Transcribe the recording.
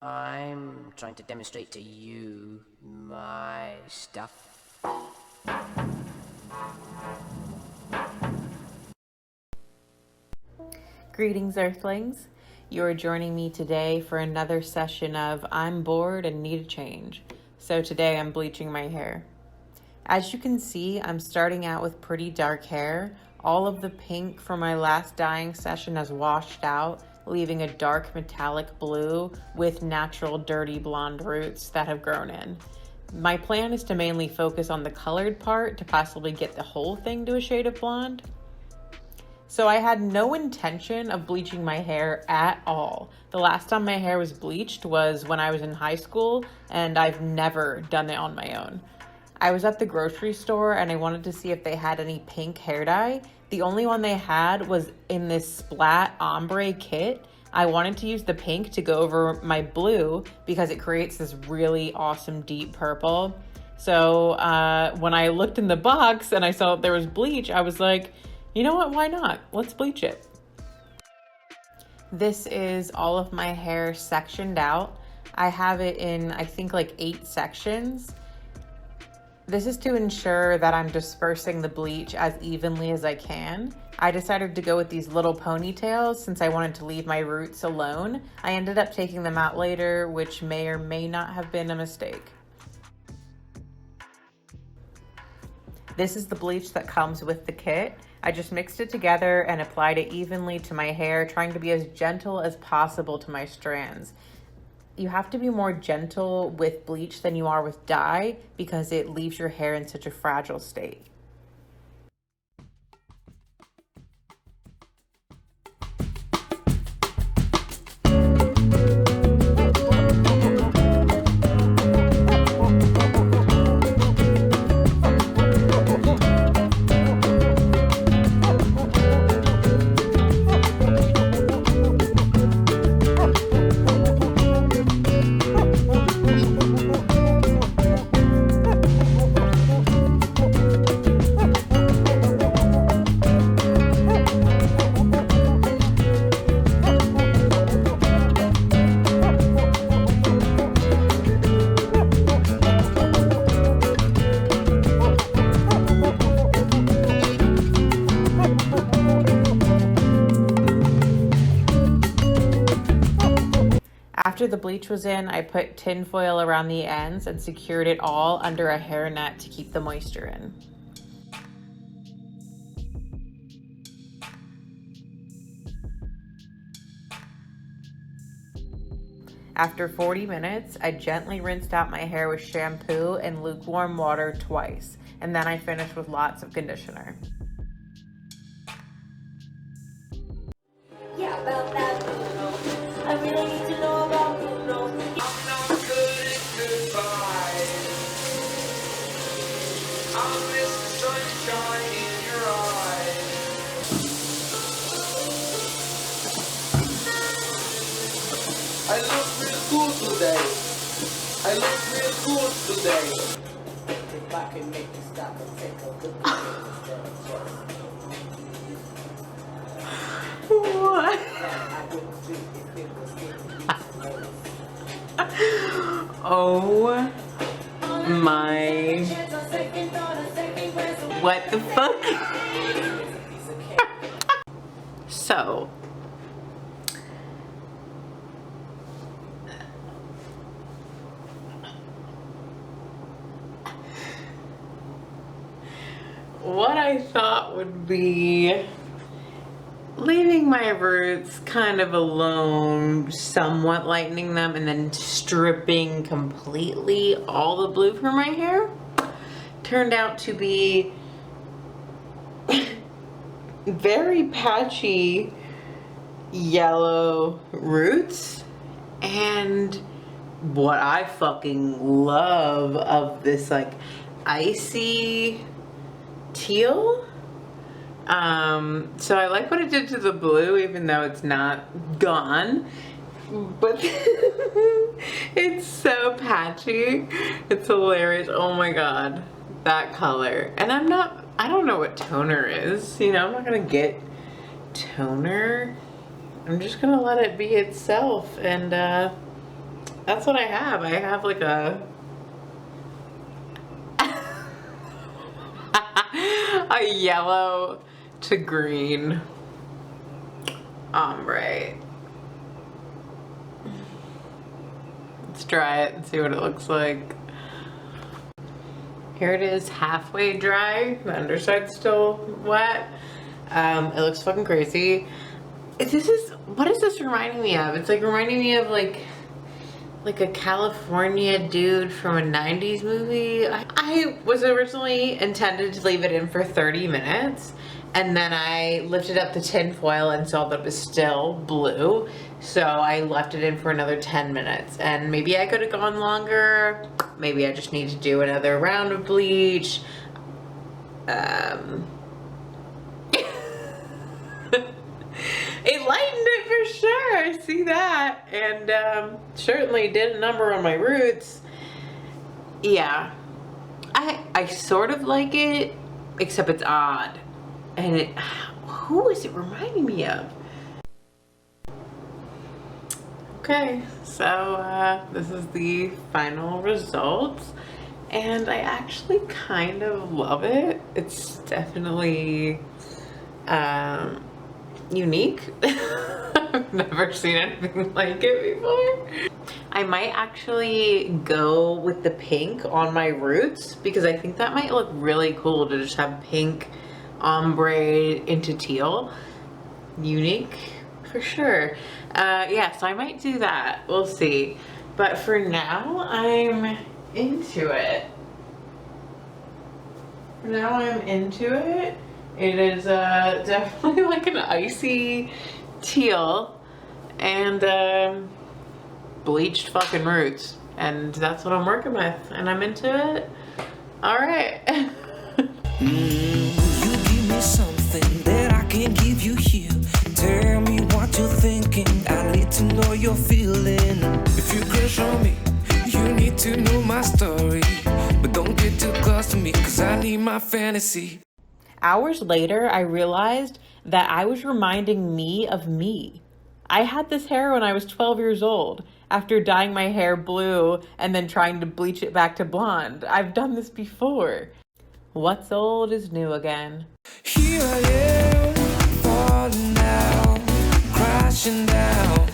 I'm trying to demonstrate to you my stuff. Greetings, Earthlings. You are joining me today for another session of I'm bored and need a change. So today I'm bleaching my hair. As you can see, I'm starting out with pretty dark hair. All of the pink from my last dyeing session has washed out, leaving a dark metallic blue with natural dirty blonde roots that have grown in. My plan is to mainly focus on the colored part to possibly get the whole thing to a shade of blonde. So I had no intention of bleaching my hair at all. The last time my hair was bleached was when I was in high school, and I've never done it on my own. I was at the grocery store and I wanted to see if they had any pink hair dye. The only one they had was in this splat ombre kit. I wanted to use the pink to go over my blue because it creates this really awesome deep purple. So when I looked in the box and I saw there was bleach, I was like, you know what, why not? Let's bleach it. This is all of my hair sectioned out. I have it in, I think, like 8 sections. This is to ensure that I'm dispersing the bleach as evenly as I can. I decided to go with these little ponytails since I wanted to leave my roots alone. I ended up taking them out later, which may or may not have been a mistake. This is the bleach that comes with the kit. I just mixed it together and applied it evenly to my hair, trying to be as gentle as possible to my strands. You have to be more gentle with bleach than you are with dye because it leaves your hair in such a fragile state. After the bleach was in, I put tin foil around the ends and secured it all under a hairnet to keep the moisture in. After 40 minutes, I gently rinsed out my hair with shampoo and lukewarm water twice, and then I finished with lots of conditioner. Yeah, about that Bruno. I really need to know about Bruno. I'm not good at goodbye. I miss the sunshine in your eyes. I look real cool today. I look real cool today. If I can make you stop and take a look at What? I wouldn't do if it was Oh my. What the fuck? So, what I thought would be leaving my roots kind of alone, somewhat lightening them, and then stripping completely all the blue from my hair turned out to be very patchy yellow roots and what I fucking love of this like icy teal. So I like what it did to the blue, even though it's not gone, but it's so patchy. It's hilarious. Oh my God, that color. And I don't know what toner is, you know, I'm not gonna get toner. I'm just gonna let it be itself and that's what I have. I have like a a yellow to green ombre. Let's try it and see what it looks like. Here it is, halfway dry. The underside's still wet. It looks fucking crazy. What is this reminding me of? It's like reminding me of like a California dude from a 90s movie. I was originally intended to leave it in for 30 minutes, and then I lifted up the tin foil and saw that it was still blue, so I left it in for another 10 minutes. And maybe I could have gone longer. Maybe I just need to do another round of bleach. It lightened it for sure, I see that, and certainly did a number on my roots. Yeah, I sort of like it, except it's odd. And who is it reminding me of? Okay, so this is the final results, and I actually kind of love it. It's definitely unique. I've never seen anything like it before. I might actually go with the pink on my roots because I think that might look really cool to just have pink ombre into teal. Unique for sure. Yeah, so I might do that. We'll see. But for now, I'm into it. For now, I'm into it. It is definitely like an icy teal and bleached fucking roots. And that's what I'm working with. And I'm into it. Alright. You give me something that I can't give you here. Tell me what you're thinking. I need to know you're feeling. If you crush on me, you need to know my story. But don't get too close to me, cause I need my fantasy. Hours later, I realized that I was reminding me of me. I had this hair when I was 12 years old, after dyeing my hair blue and then trying to bleach it back to blonde. I've done this before. What's old is new again. Here I am, falling down, crashing down.